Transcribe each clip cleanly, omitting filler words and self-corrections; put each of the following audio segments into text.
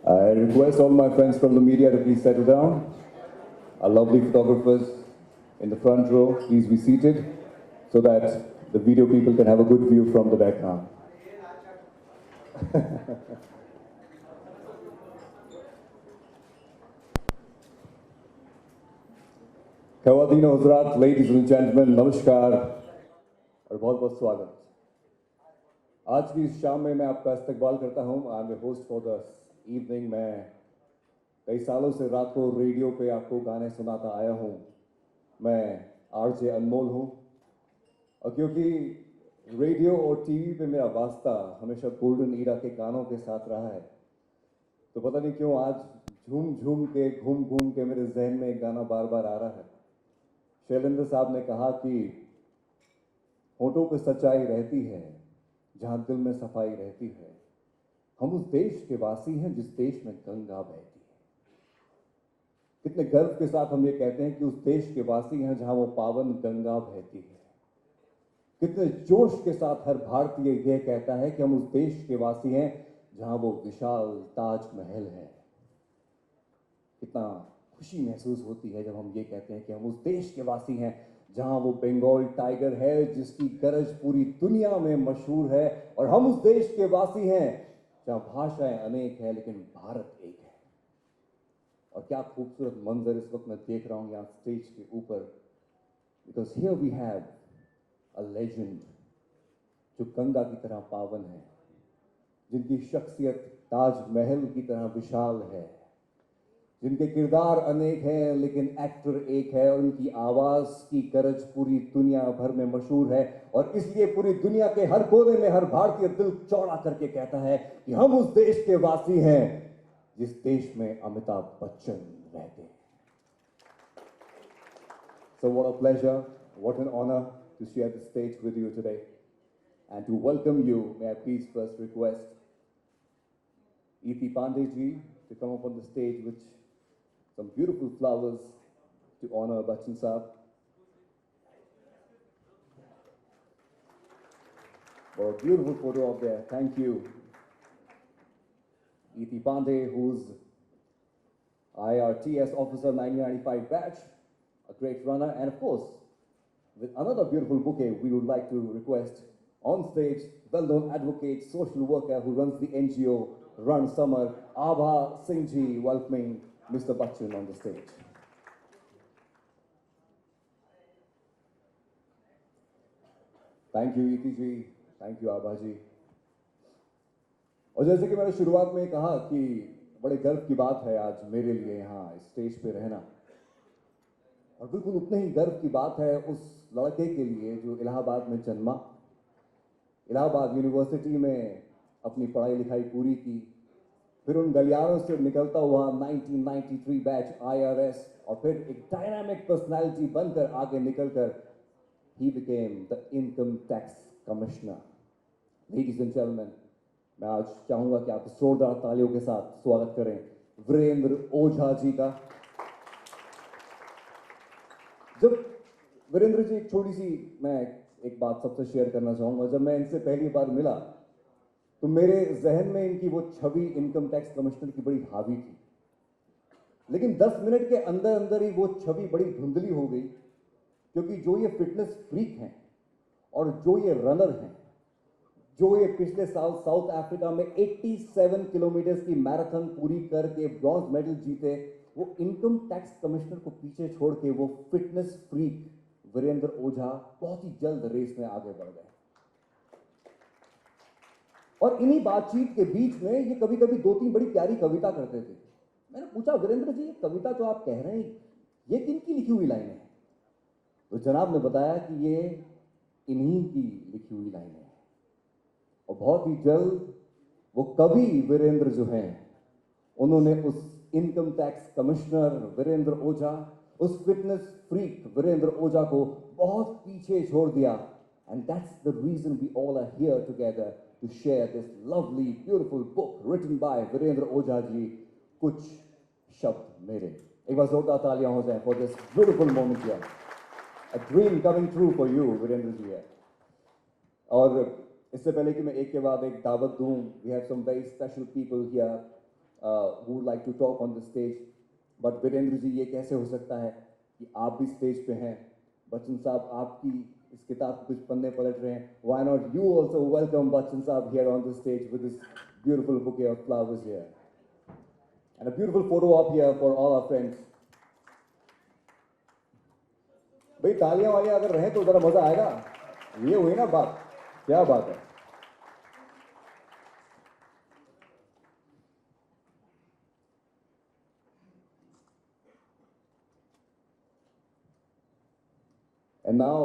I request all my friends from the media to please settle down. Our lovely photographers in the front row, please be seated so that the video people can have a good view from the background. Khawatine o Hazrat, ladies and gentlemen, नमस्कार और बहुत बहुत स्वागत। आज की इस शाम में मैं आपका इस्तकबाल करता हूँ। I am the host for the evening. मैं कई सालों से रात को रेडियो पे आपको गाने सुनाता आया हूँ। मैं आरजे अनमोल हूँ और क्योंकि रेडियो और टीवी पे मेरा वास्ता हमेशा गोल्डन ईरा के गानों के साथ रहा है, तो पता नहीं क्यों आज झूम झूम के घूम घूम के मेरे जहन में एक गाना बार बार आ रहा है। शैलेंद्र साहब ने कहा कि होठों पे सच्चाई रहती है जहां दिल में सफाई रहती है। हम उस देश के वासी हैं जिस देश में गंगा बहती है। कितने गर्व के साथ हम ये कहते हैं कि उस देश के वासी हैं जहां वो पावन गंगा बहती है। कितने जोश के साथ हर भारतीय यह कहता है कि हम उस देश के वासी हैं जहां वो विशाल ताजमहल है। कितना खुशी महसूस होती है जब हम ये कहते हैं कि हम उस देश के वासी हैं जहां वो बंगाल टाइगर है जिसकी गरज पूरी दुनिया में मशहूर है। और हम उस देश के वासी हैं जहां भाषाएं अनेक है लेकिन भारत एक है। और क्या खूबसूरत मंजर इस वक्त मैं देख रहा हूं यहाँ स्टेज के ऊपर, because here we have a legend जो गंगा की तरह पावन है, जिनकी शख्सियत ताजमहल की तरह विशाल है, जिनके किरदार अनेक हैं लेकिन एक्टर एक है और उनकी आवाज की गरज पूरी दुनिया भर में मशहूर है। और इसलिए पूरी दुनिया के हर कोने में हर भारतीय दिल चौड़ा करके कहता है कि हम उस देश के वासी हैं जिस देश में अमिताभ बच्चन रहते हैं। So what a pleasure, what an honor to share the stage with you today. And to welcome you, may I please first request E.T. Pandey ji to come up on the stage with some beautiful flowers to honor Bachchan Saab. For a beautiful photo up there, thank you. E.T. Pandey, who's IRTS Officer 1995 batch, a great runner, and of course, with another beautiful bouquet, we would like to request on stage well-known advocate, social worker who runs the NGO Run Summer, Abha Singh ji, welcoming Mr. Bachchan on the stage. Thank you E.T. ji, thank you Abha ji. और जैसे कि मैंने शुरुआत में कहा कि बड़े गर्व की बात है आज मेरे लिए यहाँ स्टेज पे रहना, और बिल्कुल उतने ही गर्व की बात है उस लड़के के लिए जो इलाहाबाद में जन्मा, इलाहाबाद यूनिवर्सिटी में अपनी पढ़ाई लिखाई पूरी की, फिर उन गलियारों से निकलता हुआ 1993 बैच IRS, और फिर एक डायनामिक पर्सनालिटी बनकर आगे निकलकर he became the income tax commissioner. Ladies and gentlemen, मैं आज चाहूंगा कि आप जोरदार तालियों के साथ स्वागत करें वीरेंद्र ओझा जी का। जब वीरेंद्र जी, एक छोटी सी मैं एक बात सबसे शेयर करना चाहूंगा। जब मैं इनसे पहली बार मिला तो मेरे जहन में इनकी वो छवि इनकम टैक्स कमिश्नर की बड़ी हावी थी, लेकिन 10 मिनट के अंदर अंदर ही वो छवि बड़ी धुंधली हो गई, क्योंकि जो ये फिटनेस फ्रीक हैं और जो ये रनर हैं, जो ये पिछले साल साउथ अफ्रीका में 87 किलोमीटर की मैराथन पूरी करके ब्रॉन्ज मेडल जीते, वो इनकम टैक्स कमिश्नर को पीछे छोड़ के वो फिटनेस फ्रीक वीरेंद्र ओझा बहुत ही जल्द रेस में आगे बढ़ गए। और इन्हीं बातचीत के बीच में ये कभी कभी 2-3 बड़ी प्यारी कविता करते थे। मैंने पूछा, वीरेंद्र जी, ये कविता जो आप कह रहे हैं ये किनकी लिखी हुई लाइनें हैं? तो जनाब ने बताया कि ये इन्हीं की लिखी हुई लाइनें हैं। और बहुत ही जल्द वो कवि वीरेंद्र जो हैं, उन्होंने उस इनकम टैक्स कमिश्नर वीरेंद्र ओझा, उस फिटनेस फ्रीक वीरेंद्र ओझा को बहुत पीछे छोड़ दिया। And that's the reason we all are here together to share this lovely, beautiful book written by Virendra Ojha ji, कुछ शब्द मेरे। एक बार जोरदार तालियां हो जाएं for this beautiful moment here. A dream coming true for you, Virendra ji है. और इससे पहले कि मैं एक के बाद एक दावत दूं, we have some very special people here who would like to talk on the stage. But Virendra ji, ये कैसे हो सकता है कि आप भी स्टेज पे हैं, बच्चन साहब आपकी इस किताब के कुछ पन्ने पलट रहे हैं. Why not you also welcome Bachchan साहब here on the stage with this beautiful bouquet of flowers here. And a beautiful photo op here for all our friends. भाई तालियां वालियां अगर रहे तो जरा मजा आएगा. ये हुई ना बात, क्या बात है. And now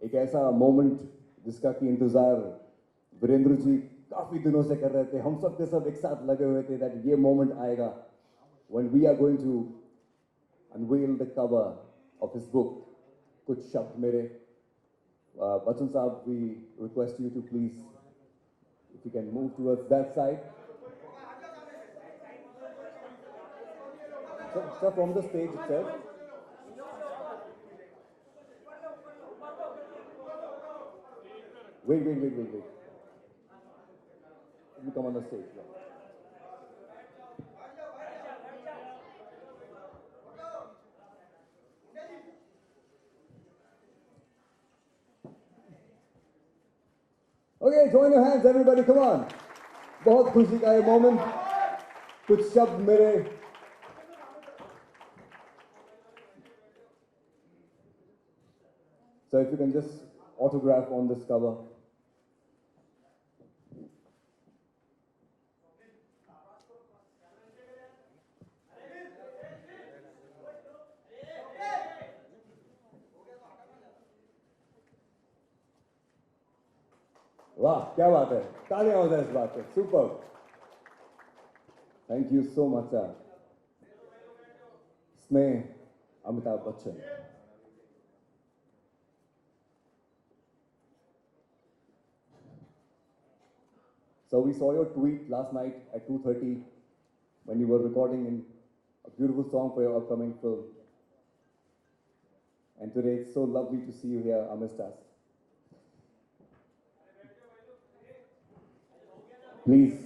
एक ऐसा मोमेंट जिसका कि इंतजार वीरेंद्र जी काफी दिनों से कर रहे थे. हम सब के सब एक साथ लगे हुए थे that ये मोमेंट आएगा when we are going to unveil the cover of his book. कुछ शब्द मेरे. बच्चन साहब, we request you to please, if you can move towards that side. Sir, from the stage itself. Wait. You come on the stage. Yeah. Okay, join your hands, everybody. Come on. बहुत खुशी का ये moment. कुछ शब्द मेरे. So if you can just autograph on this cover. वाह, क्या बात है. तालियां हो जाए इस बात पे. Super. Thank you so much sir. स्नेह Amitabh Bachchan. So we saw your tweet last night at 2:30 when you were recording in a beautiful song for your upcoming film. And today it's so lovely to see you here amidst us. Please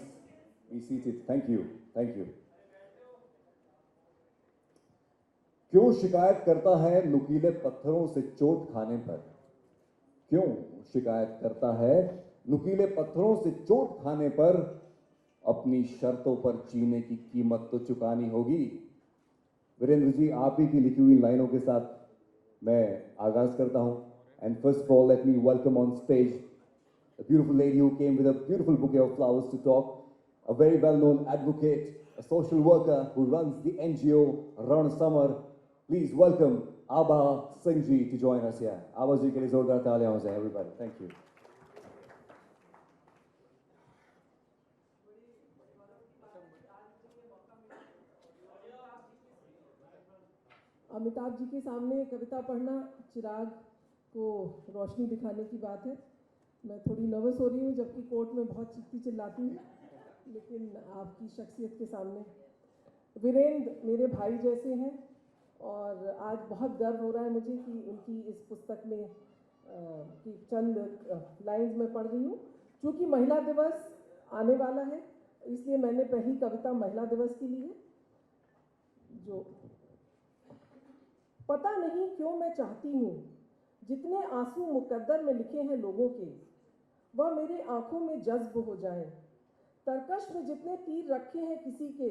be seated. Thank you. क्यों शिकायत करता है नुकीले पत्थरों से चोट खाने पर? क्यों शिकायत करता है नुकीले पत्थरों से चोट खाने पर? अपनी शर्तों पर जीने की कीमत तो चुकानी होगी. वीरेंद्र जी, आप ही की लिखी हुई लाइनों के साथ मैं आगाज करता हूं. And first of all, let me welcome on stage a beautiful lady who came with a beautiful bouquet of flowers to talk, a very well-known advocate, a social worker who runs the NGO Ran Samar. Please welcome Abha Singh ji to join us here. Abha ji ke liye zordar taaliyan ho jaye everybody. Thank you. Amitabh ji के सामने कविता पढ़ना चिराग को रोशनी दिखाने की बात है. मैं थोड़ी नर्वस हो रही हूँ जबकि कोर्ट में बहुत चीखती चिल्लाती हूँ, लेकिन आपकी शख्सियत के सामने. वीरेंद्र मेरे भाई जैसे हैं और आज बहुत गर्व हो रहा है मुझे कि उनकी इस पुस्तक में की चंद लाइंस मैं पढ़ रही हूँ. चूँकि महिला दिवस आने वाला है इसलिए मैंने पहली कविता महिला दिवस की ली है. जो पता नहीं क्यों मैं चाहती हूँ जितने आंसू मुकद्दर में लिखे हैं लोगों के वह मेरे आंखों में जज्ब हो जाएं. तरकश में जितने तीर रखे हैं किसी के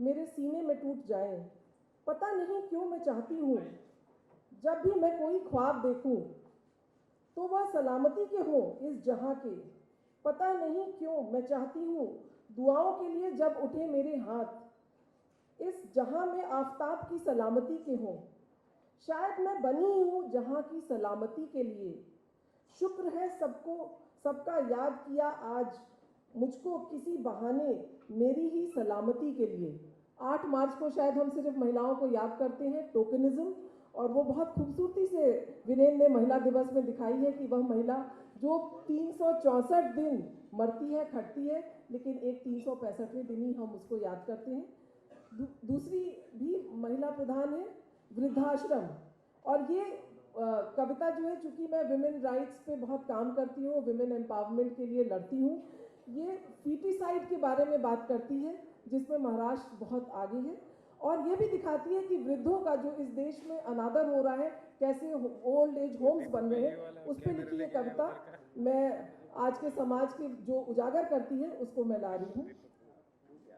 मेरे सीने में टूट जाएं. पता नहीं क्यों मैं चाहती हूँ जब भी मैं कोई ख्वाब देखूं तो वह सलामती के हों इस जहां के. पता नहीं क्यों मैं चाहती हूँ दुआओं के लिए जब उठे मेरे हाथ इस जहां में आफताब की सलामती के हों. शायद मैं बनी ही हूँ जहां की सलामती के लिए. शुक्र है सबका याद किया आज मुझको किसी बहाने मेरी ही सलामती के लिए. 8 मार्च को शायद हम सिर्फ महिलाओं को याद करते हैं, टोकनिज्म, और वो बहुत खूबसूरती से वीरेंद्र ने महिला दिवस में दिखाई है कि वह महिला जो 364 दिन मरती है, खटती है, लेकिन एक 365वें दिन ही हम उसको याद करते हैं. दूसरी भी महिला प्रधान है वृद्धाश्रम, और ये कविता जो है, चूंकि मैं विमेन राइट्स पे बहुत काम करती हूँ, विमेन एम्पावरमेंट के लिए लड़ती हूँ, ये फीटिसाइड के बारे में बात करती है, जिसमें महाराष्ट्र बहुत आगे है, और ये भी दिखाती है कि वृद्धों का जो इस देश में अनादर हो रहा है, कैसे ओल्ड एज होम्स बन रहे हैं, उस पर लिखी ये कविता मैं आज के समाज के जो उजागर करती है उसको मैं ला रही हूँ।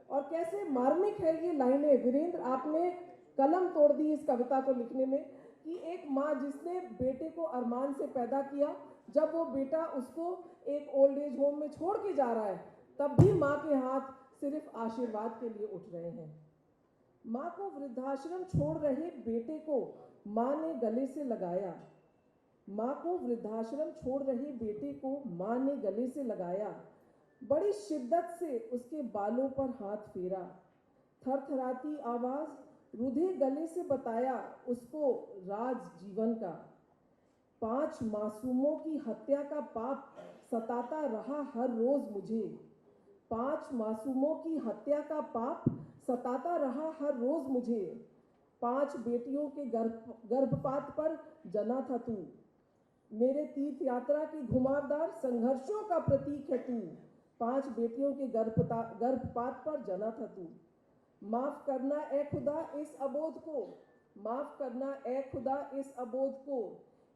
और कैसे मार्मिक है ये लाइनें, वीरेंद्र, आपने कलम तोड़ दी इस कविता को लिखने में, कि एक माँ जिसने बेटे को अरमान से पैदा किया, जब वो बेटा उसको एक ओल्ड एज होम में छोड़ के जा रहा है, तब भी माँ के हाथ सिर्फ आशीर्वाद के लिए उठ रहे हैं। माँ को वृद्धाश्रम छोड़ रहे बेटे को माँ ने गले से लगाया, माँ को वृद्धाश्रम छोड़ रहे बेटे को माँ ने गले से लगाया, बड़ी शिद्दत से उसके बालों पर हाथ फेरा, थरथराती आवाज रुधे गले से बताया उसको राज जीवन का। 5 मासूमों की हत्या का पाप सताता रहा हर रोज मुझे, 5 मासूमों की हत्या का पाप सताता रहा हर रोज मुझे, 5 बेटियों के गर्भपात पर जना था तू, मेरे तीर्थ यात्रा की घुमावदार संघर्षों का प्रतीक है तू, 5 बेटियों के गर्भपात पर जना था तू। माफ करना ए खुदा इस अबोध को, माफ करना ए खुदा इस अबोध को,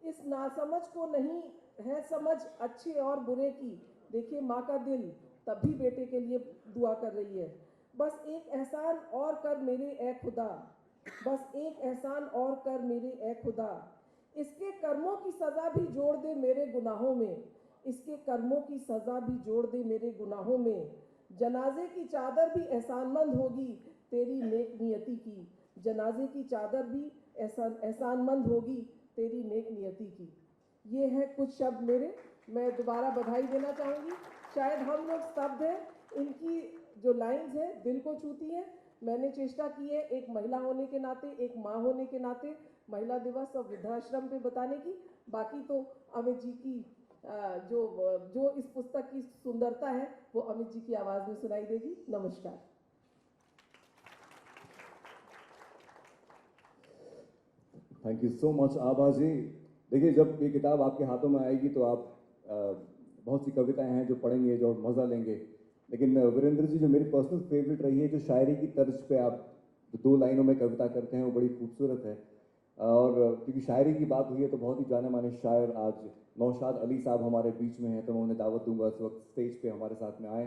इस नासमझ को नहीं है समझ अच्छे और बुरे की। देखिए माँ का दिल तब भी बेटे के लिए दुआ कर रही है। बस एक एहसान और कर मेरे ए खुदा, बस एक एहसान और कर मेरे ए खुदा, इसके कर्मों की सजा भी जोड़ दे मेरे गुनाहों में, इसके कर्मों की सजा भी जोड़ दे मेरे गुनाहों में। जनाजे की चादर भी एहसानमंद होगी तेरी नेक नियति की, जनाजे की चादर भी एहसानमंद होगी तेरी नेक नियति की। ये है कुछ शब्द मेरे। मैं दोबारा बधाई देना चाहूँगी। शायद हम लोग स्तब्ध हैं, इनकी जो लाइंस हैं दिल को छूती हैं। मैंने चेष्टा की है एक महिला होने के नाते, एक माँ होने के नाते, महिला दिवस और वृद्धाश्रम पे बताने की। बाकी तो अमित जी की जो इस पुस्तक की सुंदरता है वो अमित जी की आवाज़ में सुनाई देगी। नमस्कार। थैंक यू सो मच आभा जी। देखिए, जब ये किताब आपके हाथों में आएगी तो आप बहुत सी कविताएं हैं जो पढ़ेंगे, जो मज़ा लेंगे। लेकिन वीरेंद्र जी, जो मेरी पर्सनल फेवरेट रही है, जो शायरी की तर्ज पे आप जो 2 लाइनों में कविता करते हैं, वो बड़ी खूबसूरत है। और क्योंकि शायरी की बात हुई है तो बहुत ही जाने माने शायर आज नौशाद अली साहब हमारे बीच में हैं, तो मैं उन्हें दावत दूंगा इस वक्त स्टेज पे हमारे साथ में आए।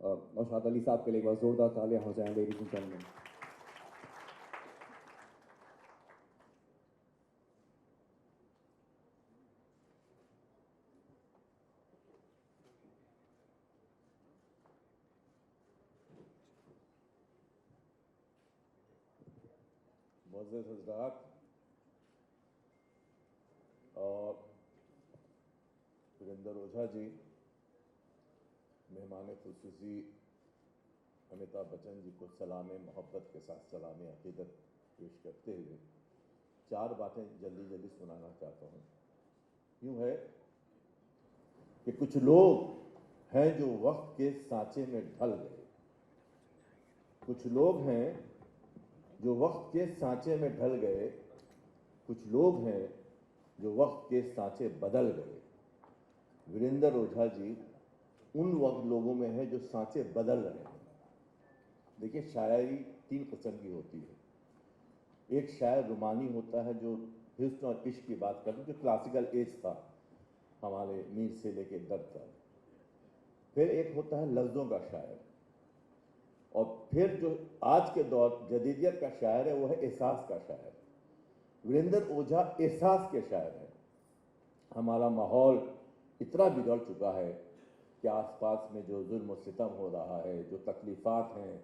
नौशाद अली साहब के लिए एक बार जोरदार तालियां हो जाएं, लेडीज एंड जेंटलमैन। मोअज़्ज़ज़ हज़रात और वीरेंद्र ओझा जी, मेहमान खुसूसी अमिताभ बच्चन जी को सलाम मोहब्बत के साथ सलाम अकीदत पेश करते हुए 4 बातें जल्दी जल्दी सुनाना चाहता हूँ। यूँ है कि कुछ लोग हैं जो वक्त के सांचे में ढल गए, कुछ लोग हैं जो वक्त के सांचे में ढल गए, कुछ लोग हैं जो वक्त के सांचे बदल गए। वीरेंद्र ओझा जी उन वक्त लोगों में है जो सांचे बदल रहे हैं। देखिए, शायरी 3 किस्म की होती है। एक शायर रुमानी होता है जो हुस्न और इश्क की बात करते, जो क्लासिकल एज था हमारे मीर से लेके दर्द तक। फिर एक होता है लफ्ज़ों का शायर, और फिर जो आज के दौर जदीदियत का शायर है वो है एहसास का शायर। वीरेंद्र ओझा एहसास के शायर हैं। हमारा माहौल इतना बिगड़ चुका है कि आसपास में जो जुल्म और सितम हो रहा है, जो तकलीफ़ात हैं,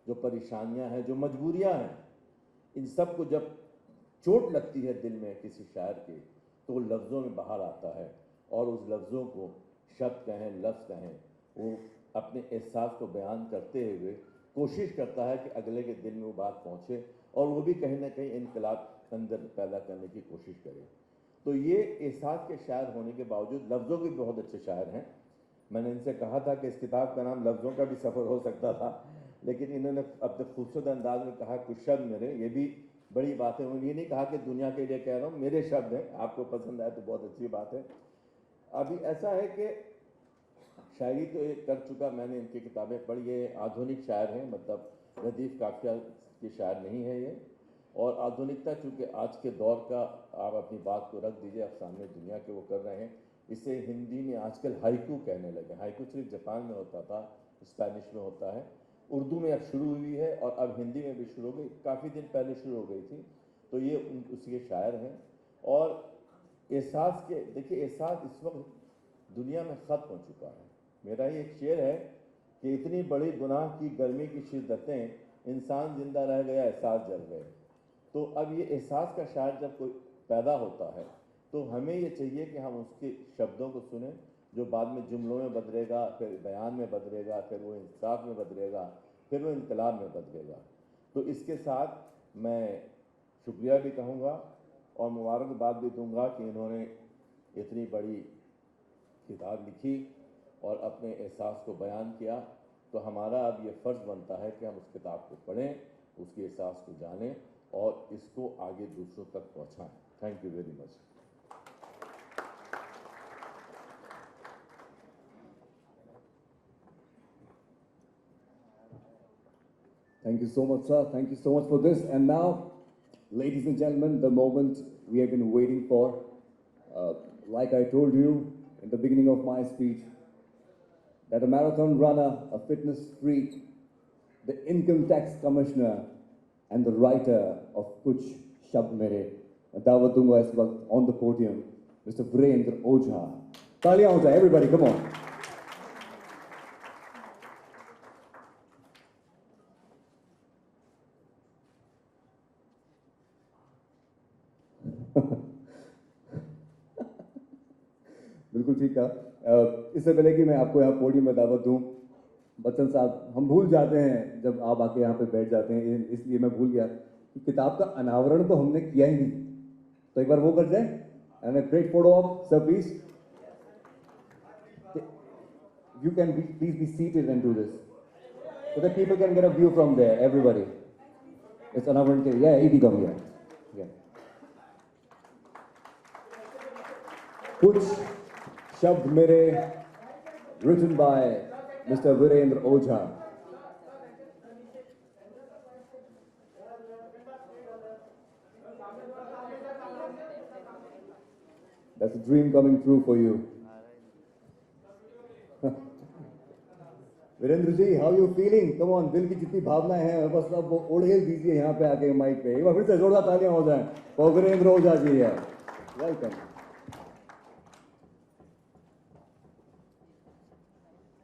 जो परेशानियां हैं, जो मजबूरियां हैं, इन सब को जब चोट लगती है दिल में किसी शायर के, तो वो लफ्ज़ों में बाहर आता है, और उस लफ्ज़ों को शब्द कहें, लफ्ज़ कहें, वो अपने एहसास को बयान करते हुए कोशिश करता है कि अगले के दिल में वो बात पहुँचे, और वो भी कहीं ना कहीं इनकलाब अंदर पैदा करने की कोशिश करे। तो ये एहसास के शायर होने के बावजूद लफ्ज़ों के बहुत अच्छे शायर हैं। मैंने इनसे कहा था कि इस किताब का नाम लफ्ज़ों का भी सफ़र हो सकता था, लेकिन इन्होंने अपने खूबसूरत अंदाज में कहा कुछ शब्द मेरे ये भी बड़ी बात है। ये नहीं कहा कि दुनिया के लिए कह रहा हूँ, मेरे शब्द हैं, आपको पसंद आए तो बहुत अच्छी बात है। अभी ऐसा है कि शायरी तो एक कर चुका मैंने, इनकी किताबें पढ़ी, ये आधुनिक शायर हैं, मतलब रदीफ काफिया के शायर नहीं है ये। और आधुनिकता चूँकि आज के दौर का, आप अपनी बात को रख दीजिए, आप सामने दुनिया के वो कर रहे हैं। इसे हिंदी में आजकल हाइकू कहने लगे। हाइकू सिर्फ जापान में होता था, स्पेनिश में होता है, उर्दू में अब शुरू हुई है और अब हिंदी में भी शुरू हो गई, काफ़ी दिन पहले शुरू हो गई थी। तो ये उसके शायर हैं। और एहसास के, देखिए एहसास इस वक्त दुनिया में ख़त्म हो चुका है। मेरा ही एक शेर है कि इतनी बड़ी गुनाह की गर्मी की शिद्दतें, इंसान जिंदा रह गया एहसास जल गए। तो अब ये एहसास का शायर जब कोई पैदा होता है तो हमें ये चाहिए कि हम उसके शब्दों को सुने, जो बाद में जुमलों में बदलेगा, फिर बयान में बदलेगा, फिर वो इंसाफ में बदलेगा, फिर वो इनकलाब में बदलेगा। तो इसके साथ मैं शुक्रिया भी कहूँगा और मुबारकबाद भी दूंगा कि इन्होंने इतनी बड़ी किताब लिखी और अपने एहसास को बयान किया। तो हमारा अब ये फ़र्ज़ बनता है कि हम उस किताब को पढ़ें, उसके एहसास को जानें और इसको आगे दूसरों तक पहुँचाएं। Thank you very much. Thank you so much, sir. Thank you so much for this. And now, ladies and gentlemen, the moment we have been waiting for. Like I told you in the beginning of my speech, that a marathon runner, a fitness freak, the income tax commissioner, and the writer of Kuch Shabd Mere, दावत दूंगा इस वक्त on the podium, Mr. Virendra Ojha. तालियां हो जाए, everybody, come on. बिल्कुल ठीक कहा। इससे पहले कि मैं आपको यहाँ पोडियम में दावत दूँ, बच्चन साहब, हम भूल जाते हैं जब आप आके यहाँ पे बैठ जाते हैं, इसलिए मैं भूल गया कि किताब का अनावरण तो हमने किया ही नहीं। तो एक बार वो कर जाए, and a great photo of sir please. You can please be seated and do this so that people can get a view from there, everybody. It's अनावरण के, yeah, ED come here. Yeah. कुछ शब्द मेरे, written by Mr. Virendra Ojha. That's a dream coming true for you. Virendra ji, how you feeling? Come on, दिल की जितनी भावनाएं हैं बस अब वो उड़ेल दीजिए यहाँ पे आके माइक पे। एक बार फिर से जोरदार तालियां हो जाएं और वीरेंद्र ओझा जी है। वेलकम।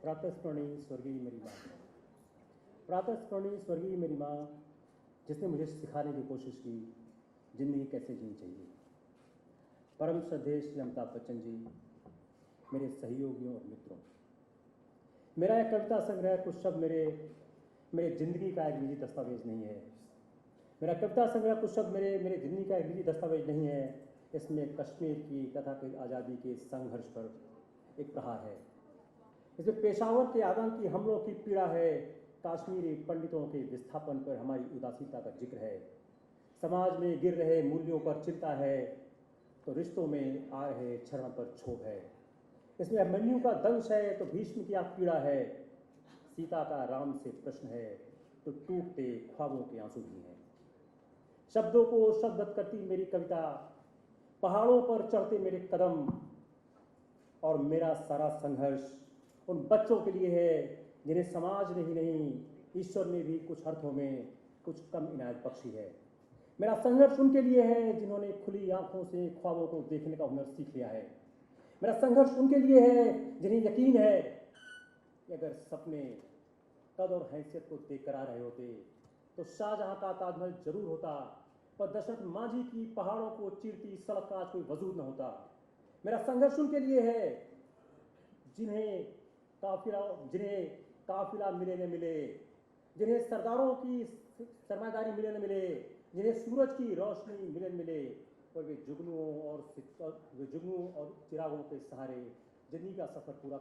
प्रातःस्मरणीय स्वर्गीय मेरी माँ, प्रातःस्मरणीय स्वर्गीय मेरी माँ, जिसने मुझे सिखाने की कोशिश की जिंदगी कैसे जीनी चाहिए। परम श्रद्धेय श्री अमिताभ बच्चन जी, मेरे सहयोगियों और मित्रों, मेरा एक कविता संग्रह कुछ शब्द मेरे जिंदगी का एक निजी दस्तावेज नहीं है। मेरा कविता संग्रह कुछ शब्द मेरे जिंदगी का एक निजी दस्तावेज नहीं है। इसमें कश्मीर की तथा आज़ादी के संघर्ष पर एक प्रहार है। इसमें पेशावर के आतंकी हमलों की पीड़ा है। कश्मीरी पंडितों के विस्थापन पर हमारी उदासीनता का जिक्र है। समाज में गिर रहे मूल्यों पर चिंता है, तो रिश्तों में आ रहे क्षरण पर क्षोभ है। इसमें अभिमन्यु का दंश है तो भीष्म की आप पीड़ा है। सीता का राम से प्रश्न है तो टूटते ख्वाबों के आंसू भी हैं। शब्दों को शब्दबद्ध करती मेरी कविता, पहाड़ों पर चढ़ते मेरे कदम, और मेरा सारा संघर्ष उन बच्चों के लिए है जिन्हें समाज ने ही नहीं, ईश्वर ने भी कुछ अर्थों में कुछ कम इनायत बख्शी है। मेरा संघर्ष उनके लिए है जिन्होंने खुली आंखों से ख्वाबों को देखने का हुनर सीख लिया है। मेरा संघर्ष उनके लिए है जिन्हें यकीन है कि अगर सपने कद और हैसियत को देखकर आ रहे होते तो शाहजहां का ताजमहल जरूर होता, पर दशरथ मांझी की पहाड़ों को चीरती सड़क का आज कोई वजूद न होता। मेरा संघर्ष उनके लिए है जिन्हें काफिला मिले न मिले, जिन्हें सरदारों की सरमादारी मिले न मिले, जिन्हें सूरज की रोशनी मिले न मिले, और वे जुगनुओं और चिरागों के सहारे जिंदगी का सफर पूरा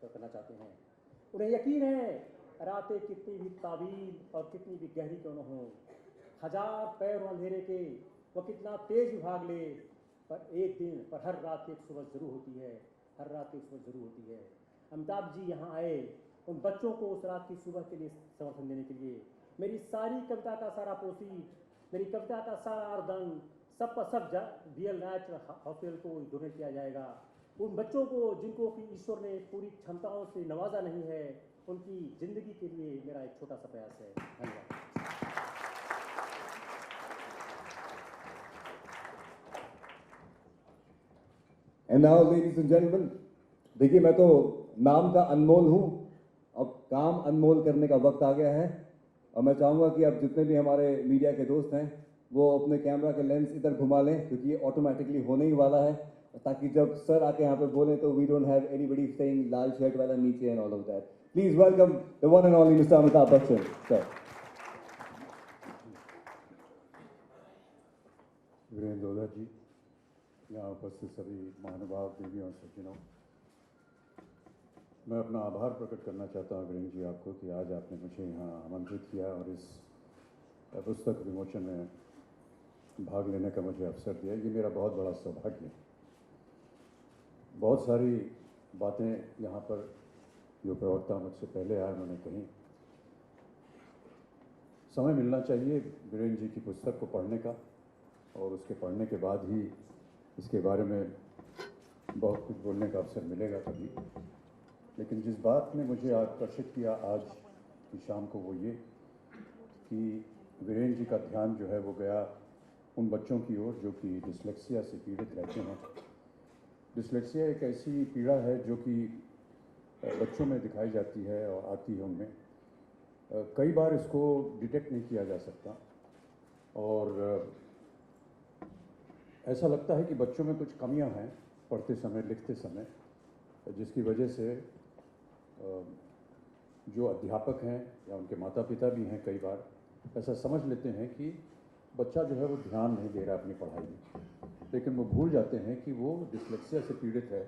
करना चाहते हैं। उन्हें यकीन है रातें कितनी भी तावील और कितनी भी गहरी क्यों न हो, हजार पैरों अंधेरे के वो कितना तेज भी भाग ले, पर एक दिन, पर हर रात एक सुबह जरूर होती है, हर रात एक सुबह जरूर होती है। अमिताभ जी यहाँ आए उन बच्चों को उस रात की सुबह के लिए समर्थन देने के लिए। मेरी सारी कविता का सारा प्रोसीड, मेरी कविता का सारा अर्दन सब का सब BL नायर हॉस्पिटल को डोनेट किया जाएगा। उन बच्चों को जिनको कि ईश्वर ने पूरी क्षमताओं से नवाजा नहीं है, उनकी जिंदगी के लिए मेरा एक छोटा सा प्रयास है। धन्यवाद। And now, ladies and gentlemen, देखिए मैं तो नाम का अनमोल हूँ, अब काम अनमोल करने का वक्त आ गया है। और मैं चाहूँगा कि अब जितने भी हमारे मीडिया के दोस्त हैं वो अपने कैमरा के लेंस इधर घुमा लें, क्योंकि ये ऑटोमेटिकली होने ही वाला है, ताकि जब सर आके यहाँ पे बोलें तो we don't have anybody saying लाल शर्ट वाला नीचे and all of that. Please welcome the one and only mister Amitabh Bachchan sir. Virendra Ojha ji, यहाँ उपस्थित सभी महानुभाव, देवियों और सज्जनों, मैं अपना आभार प्रकट करना चाहता हूँ वीरेंद्र जी आपको कि आज आपने मुझे यहाँ आमंत्रित किया और इस पुस्तक विमोचन में भाग लेने का मुझे अवसर दिया। ये मेरा बहुत बड़ा सौभाग्य है। बहुत सारी बातें यहाँ पर जो प्रवक्ता मुझसे पहले आए उन्होंने कही। समय मिलना चाहिए वीरेंद्र जी की पुस्तक को पढ़ने का, और उसके पढ़ने के बाद ही इसके बारे में बहुत कुछ बोलने का अवसर मिलेगा कभी। लेकिन जिस बात ने मुझे आकर्षित किया आज की शाम को वो ये कि वीरेंद्र जी का ध्यान जो है वो गया उन बच्चों की ओर जो कि डिस्लेक्सिया से पीड़ित रहते हैं। डिस्लेक्सिया एक ऐसी पीड़ा है जो कि बच्चों में दिखाई जाती है और आती है उनमें। कई बार इसको डिटेक्ट नहीं किया जा सकता और ऐसा लगता है कि बच्चों में कुछ कमियां हैं पढ़ते समय, लिखते समय, जिसकी वजह से जो अध्यापक हैं या उनके माता पिता भी हैं कई बार ऐसा समझ लेते हैं कि बच्चा जो है वो ध्यान नहीं दे रहा अपनी पढ़ाई में, लेकिन वो भूल जाते हैं कि वो डिस्लेक्सिया से पीड़ित है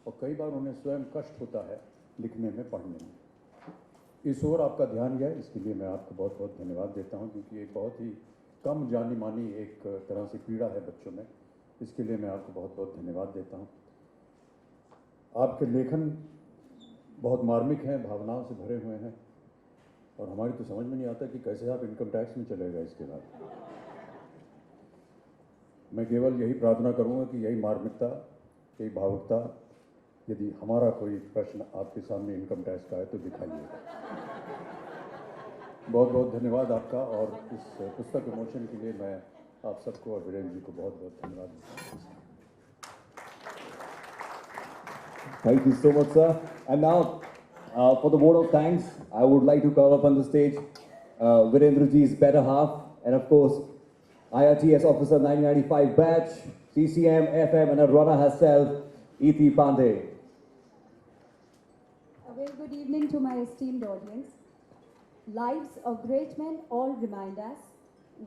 और कई बार उन्हें स्वयं कष्ट होता है लिखने में, पढ़ने में। इस ओर आपका ध्यान गया, इसके लिए मैं आपको बहुत बहुत धन्यवाद देता हूँ, क्योंकि एक बहुत ही कम जानी मानी एक तरह से पीड़ा है बच्चों में। इसके लिए मैं आपको बहुत बहुत धन्यवाद देता हूँ। आपके लेखन बहुत मार्मिक हैं, भावनाओं से भरे हुए हैं, और हमारी तो समझ में नहीं आता कि कैसे आप इनकम टैक्स में चले गए इसके बाद। मैं केवल यही प्रार्थना करूँगा कि यही मार्मिकता, यही भावुकता, यदि हमारा कोई प्रश्न आपके सामने इनकम टैक्स का है तो दिखाइएगा। बहुत बहुत धन्यवाद आपका, और इस पुस्तक विमोचन के लिए मैं आप सबको और वीरेंद्र जी को बहुत बहुत धन्यवाद देता हूँ। Thank you so much, sir. And now, for the vote of thanks, I would like to call up on the stage Virendra ji's better half, and of course, IRTS Officer 1995 batch, CCM, FM, and a runner herself, E.T. Pandey. A very good evening to my esteemed audience. Lives of great men all remind us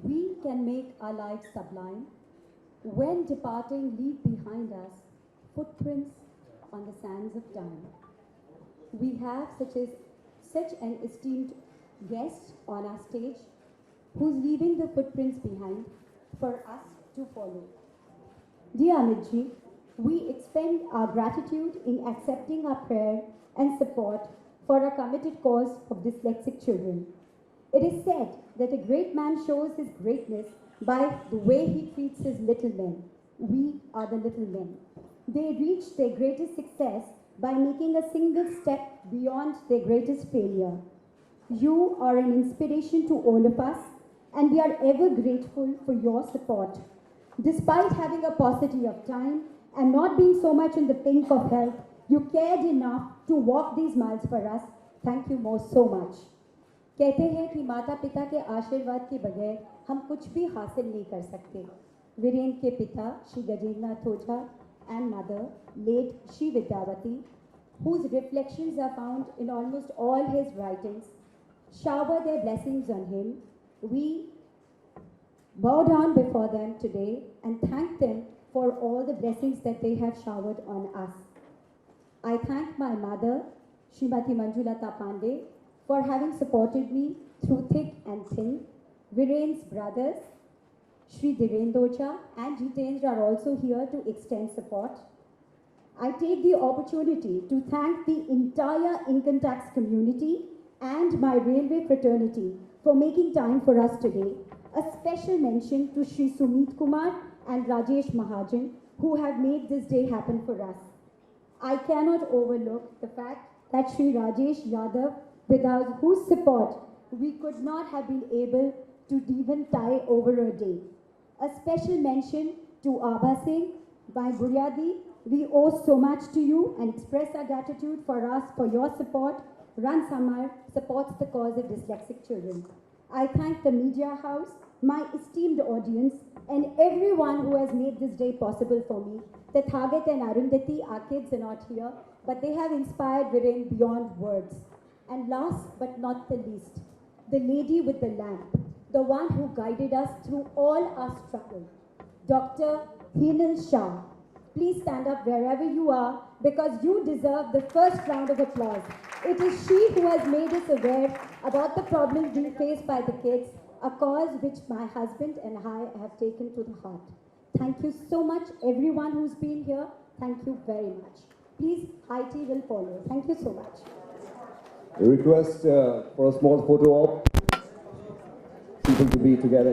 we can make our lives sublime. When departing, leave behind us footprints on the sands of time. We have such an esteemed guest on our stage who's leaving the footprints behind for us to follow. Dear Amit ji, we expend our gratitude in accepting our prayer and support for a committed cause of dyslexic children. It is said that a great man shows his greatness by the way he treats his little men. We are the little men. They reach their greatest success by making a single step beyond their greatest failure. You are an inspiration to all of us, and we are ever grateful for your support. Despite having a paucity of time and not being so much in the pink of health, you cared enough to walk these miles for us. Thank you most so much. कहते हैं कि माता पिता के आशीर्वाद के बगैर हम कुछ भी हासिल नहीं कर सकते। वीरेंद्र के पिता श्री गजेंद्रनाथ ओझा and mother, late Shri Vidyavati, whose reflections are found in almost all his writings, shower their blessings on him. We bow down before them today and thank them for all the blessings that they have showered on us. I thank my mother, Srimati Manjulata Pandey, for having supported me through thick and thin. Viren's brothers, Shri Dhirendocha and Jitendra are also here to extend support. I take the opportunity to thank the entire income tax community and my railway fraternity for making time for us today. A special mention to Shri Sumit Kumar and Rajesh Mahajan, who have made this day happen for us. I cannot overlook the fact that Shri Rajesh Yadav, without whose support we could not have been able to even tie over a day. A special mention to Abha Singh, my Buryadi. We owe so much to you and express our gratitude for us for your support. Ran Samar supports the cause of dyslexic children. I thank the media house, my esteemed audience, and everyone who has made this day possible for me. The Thagat and Arundhati, our kids are not here, but they have inspired Viren beyond words. And last but not the least, the lady with the lamp, the one who guided us through all our struggle, Dr. Heenal Shah. Please stand up wherever you are because you deserve the first round of applause. It is she who has made us aware about the problems being faced by the kids, a cause which my husband and I have taken to the heart. Thank you so much, everyone who's been here. Thank you very much. Please, high tea will follow. Thank you so much. A request for a small photo op. People to be together.